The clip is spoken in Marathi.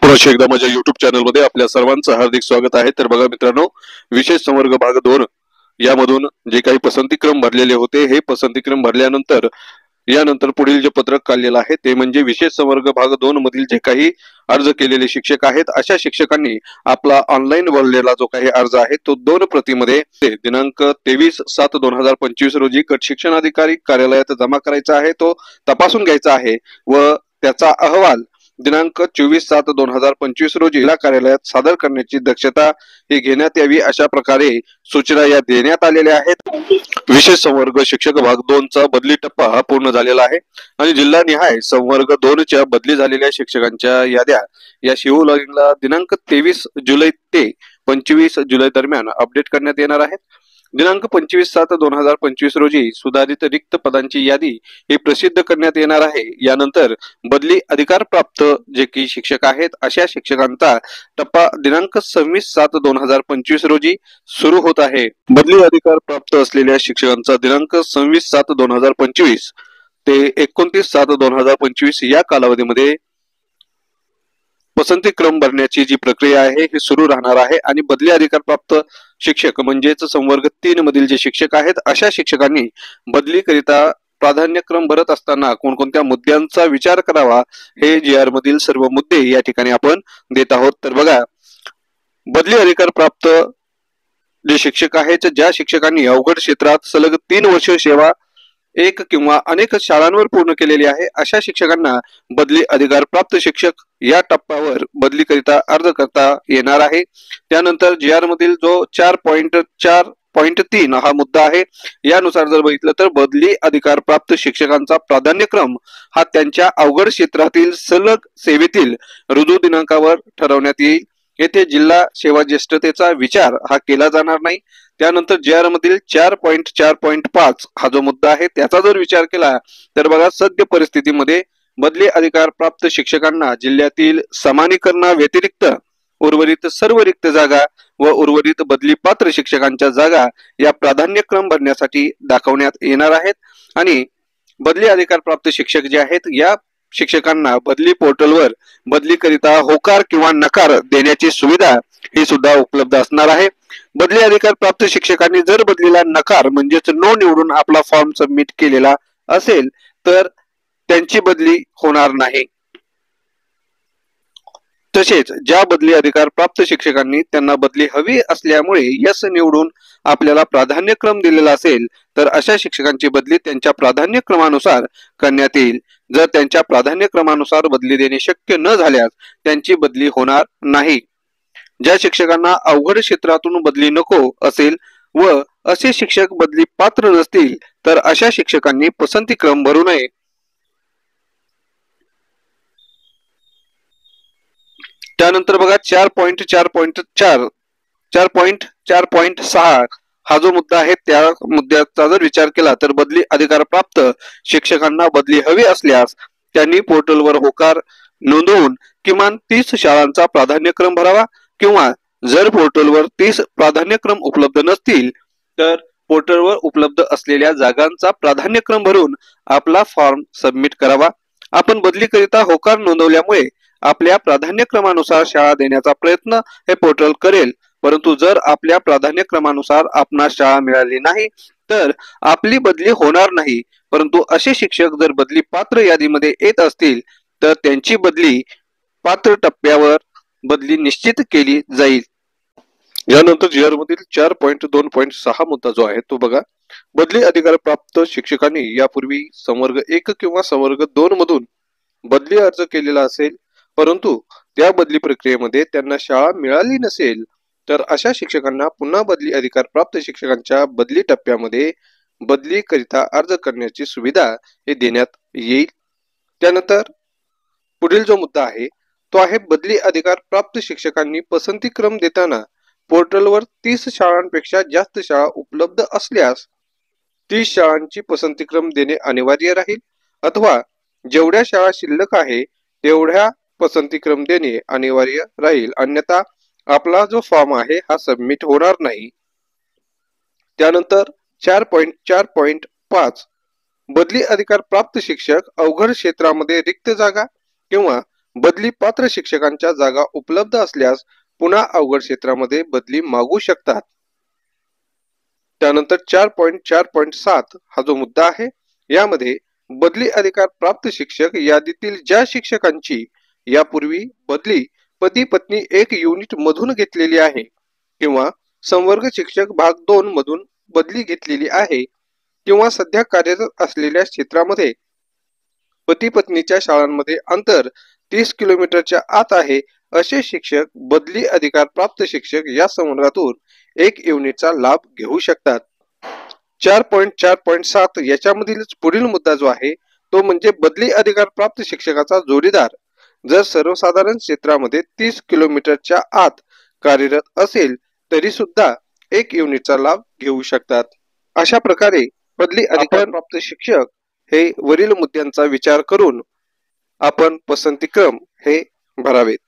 पुन्हा एकदा माझ्या युट्यूब चॅनल मध्ये आपल्या सर्वांचं हार्दिक स्वागत आहे। तर बघा मित्रांनो, विशेष संवर्ग भाग 2 यामधून जे काही पसंतीक्रम भरलेले होते, हे पसंतीक्रम भरल्यानंतर यानंतर पुढील जे पत्रक काढलेलं आहे ते म्हणजे विशेष संवर्ग भाग 2 मधील जे काही अर्ज केलेले शिक्षक आहेत, अशा शिक्षकांनी आपला ऑनलाईन भरलेला जो काही अर्ज आहे तो 2 प्रतीमध्ये दिनांक 23/7/2025 रोजी गट शिक्षण अधिकारी कार्यालयात जमा करायचा आहे। तो तपासून घ्यायचा आहे व त्याचा अहवाल दिनांक 24/7/2025 रोजी जिल्हा कार्यालयात सादर करण्याची दक्षता ही घेण्यात यावी, अशा प्रकारे सूचना या देण्यात आलेल्या आहेत। विशेष संवर्ग शिक्षक भाग 2 चा बदली टप्पा हा पूर्ण झालेला आहे आणि जिल्हानिहाय संवर्ग 2 च्या बदली झालेल्या शिक्षकांच्या याद्या या शिव लॉगिनला दिनांक 23 जुलै ते 25 जुलै दरम्यान अपडेट करण्यात येणार आहेत। दिनांक 25/7/2025 रोजी सुधारित रिक्त पदांची यादी ही प्रसिद्ध करण्यात येणार आहे। यानंतर बदली अधिकार प्राप्त जे की शिक्षक आहेत, अशा शिक्षकांचा टप्पा दिनांक 26/7/2025 रोजी सुरू होत आहे। बदली अधिकार प्राप्त असलेल्या शिक्षकांचा दिनांक 26/7/2025 ते 29/7/2025 या कालावधीमध्ये पसंती क्रम भरण्याची जी प्रक्रिया आहे ही सुरू राहणार आहे आणि बदली अधिकार प्राप्त शिक्षक म्हणजेच संवर्ग 3 मधील जे शिक्षक आहेत, अशा शिक्षकांनी बदलीकरिता प्राधान्यक्रम भरत असताना कोणकोणत्या मुद्द्यांचा विचार करावा, हे जीआर मधील सर्व मुद्दे या ठिकाणी आपण देत आहोत। तर बघा, बदली अधिकार प्राप्त जे शिक्षक आहेत, ज्या शिक्षकांनी अवघड क्षेत्रात सलग 3 वर्ष सेवा एक किंवा अनेक शाळांवर पूर्ण केलेली आहे, अशा शिक्षकांना बदली अधिकार प्राप्त शिक्षक या टप्प्यावर बदलीकरिता अर्ज करता येणार आहे। त्यानंतर जीआर मधील जो 4.4.3 हा मुद्दा आहे, यानुसार जर बघितलं तर बदली अधिकार प्राप्त शिक्षकांचा प्राधान्यक्रम हा त्यांच्या अवघड क्षेत्रातील सलग सेवेतील रुजू दिनांकावर ठरवण्यात येईल। येथे जिल्हा सेवा ज्येष्ठतेचा विचार हा केला जाणार नाही। त्यानंतर जीआर मधील 4.4.5 हा जो मुद्दा आहे, त्याचा जर विचार केला तर बघा, सद्य परिस्थितीमध्ये बदली अधिकार प्राप्त शिक्षकांना जिल्ह्यातील समानीकरणा व्यतिरिक्त उर्वरित सर्व रिक्त जागा व उर्वरित बदली पात्र शिक्षकांच्या जागा या प्राधान्यक्रम भरण्यासाठी दाखवण्यात येणार आहेत। आणि बदली अधिकार प्राप्त शिक्षक जे आहेत, या शिक्षकांना बदली पोर्टलवर बदलीकरिता होकार किंवा नकार देण्याची सुविधा ही सुद्धा उपलब्ध असणार आहे। बदली अधिकार प्राप्त शिक्षकांनी जर बदलीला नकार म्हणजेच नो निवडून आपला फॉर्म सबमिट केलेला असेल तर त्यांची बदली होणार नाही। तसेच ज्या बदली अधिकार प्राप्त शिक्षकांनी त्यांना बदली हवी असल्यामुळे यस निवडून आपल्याला प्राधान्यक्रम दिलेला असेल तर अशा शिक्षकांची बदली त्यांच्या प्राधान्यक्रमानुसार करण्यात येईल। जर त्यांच्या प्राधान्यक्रमानुसार बदली देणे शक्य न झाल्यास त्यांची बदली होणार नाही। ज्या शिक्षकांना अवघड क्षेत्रातून बदली नको असेल व असे शिक्षक बदली पात्र नसतील तर अशा शिक्षकांनी पसंती क्रम भरू नये। त्यानंतर बघा 4.4.6 हा जो मुद्दा आहे, त्या मुद्द्याचा जर विचार केला तर बदली अधिकार प्राप्त शिक्षकांना बदली हवी असल्यास त्यांनी पोर्टलवर होकार नोंदवून किमान 30 शाळांचा प्राधान्यक्रम भरावा, किंवा जर पोर्टलवर 30 प्राधान्यक्रम उपलब्ध नसतील तर पोर्टलवर उपलब्ध असलेल्या जागांचा प्राधान्यक्रम भरून आपला फॉर्म सबमिट करावा। आपण बदलीकरिता होकार नोंदवल्यामुळे आपल्या प्राधान्यक्रमानुसार शाळा देण्याचा प्रयत्न हे पोर्टल करेल, परंतु जर आपल्या प्राधान्यक्रमानुसार आपणास शाळा मिळाली नाही तर आपली बदली होणार नाही। परंतु असे शिक्षक जर बदली पात्र यादीमध्ये येत असतील तर त्यांची बदली पात्र टप्प्यावर बदली निश्चित केली जाईल। यानंतर जीआर मधील 4.2.6 मुद्दा जो आहे तो बघा, बदली अधिकार प्राप्त शिक्षकांनी यापूर्वी संवर्ग 1 किंवा संवर्ग 2 मधून बदली अर्ज केलेला असेल, परंतु त्या बदली प्रक्रियेमध्ये त्यांना शाळा मिळाली नसेल तर अशा शिक्षकांना पुन्हा बदली अधिकार प्राप्त शिक्षकांच्या बदली टप्प्यामध्ये बदली करिता अर्ज करण्याची सुविधा हे देण्यात येईल। त्यानंतर पुढील जो मुद्दा आहे तो आहे, बदली अधिकार प्राप्त शिक्षकांनी पसंती क्रम देताना पोर्टलवर 30 शाळांपेक्षा जास्त शाळा उपलब्ध असल्यास 30 शाळांची पसंती क्रम देणे अनिवार्य राहील, अथवा जेवढ्या शाळा शिल्लक आहे तेवढ्या पसंती क्रम देणे अनिवार्य राहील, अन्यथा आपला जो फॉर्म आहे हा सबमिट होणार नाही। त्यानंतर 4.4.5 बदली अधिकार प्राप्त शिक्षक अवघड क्षेत्रामध्ये रिक्त जागा किंवा बदली पात्र शिक्षकांच्या जागा उपलब्ध असल्यास पुन्हा अवघड क्षेत्रामध्ये बदली मागू शकतात. त्यानंतर 4.4.7 हा जो मुद्दा आहे, यामध्ये बदली अधिकार प्राप्त शिक्षक यादीतील ज्या शिक्षकांची यापूर्वी बदली पती पत्नी एक युनिट मधून घेतलेली आहे किंवा संवर्ग शिक्षक भाग 2 मधून बदली घेतलेली आहे किंवा सध्या कार्यरत असलेल्या क्षेत्रामध्ये पती पत्नीच्या शाळांमध्ये अंतर 30 किलोमीटरच्या आत आहे, असे शिक्षक बदली अधिकार प्राप्त शिक्षक या संवर्गातून एक युनिटचा लाभ घेऊ शकतात. 4.4.7 याच्यामधील पुढील मुद्दा जो आहे तो म्हणजे बदली अधिकार प्राप्त शिक्षकाचा जोडीदार जर सर्वसाधारण क्षेत्रामध्ये 30 किलोमीटरच्या आत कार्यरत असेल तरी सुद्धा एक युनिटचा लाभ घेऊ शकतात. अशा प्रकारे बदली अधिकार प्राप्त शिक्षक हे वरील मुद्द्यांचा विचार करून आपण पसंतीक्रम हे भरावेत.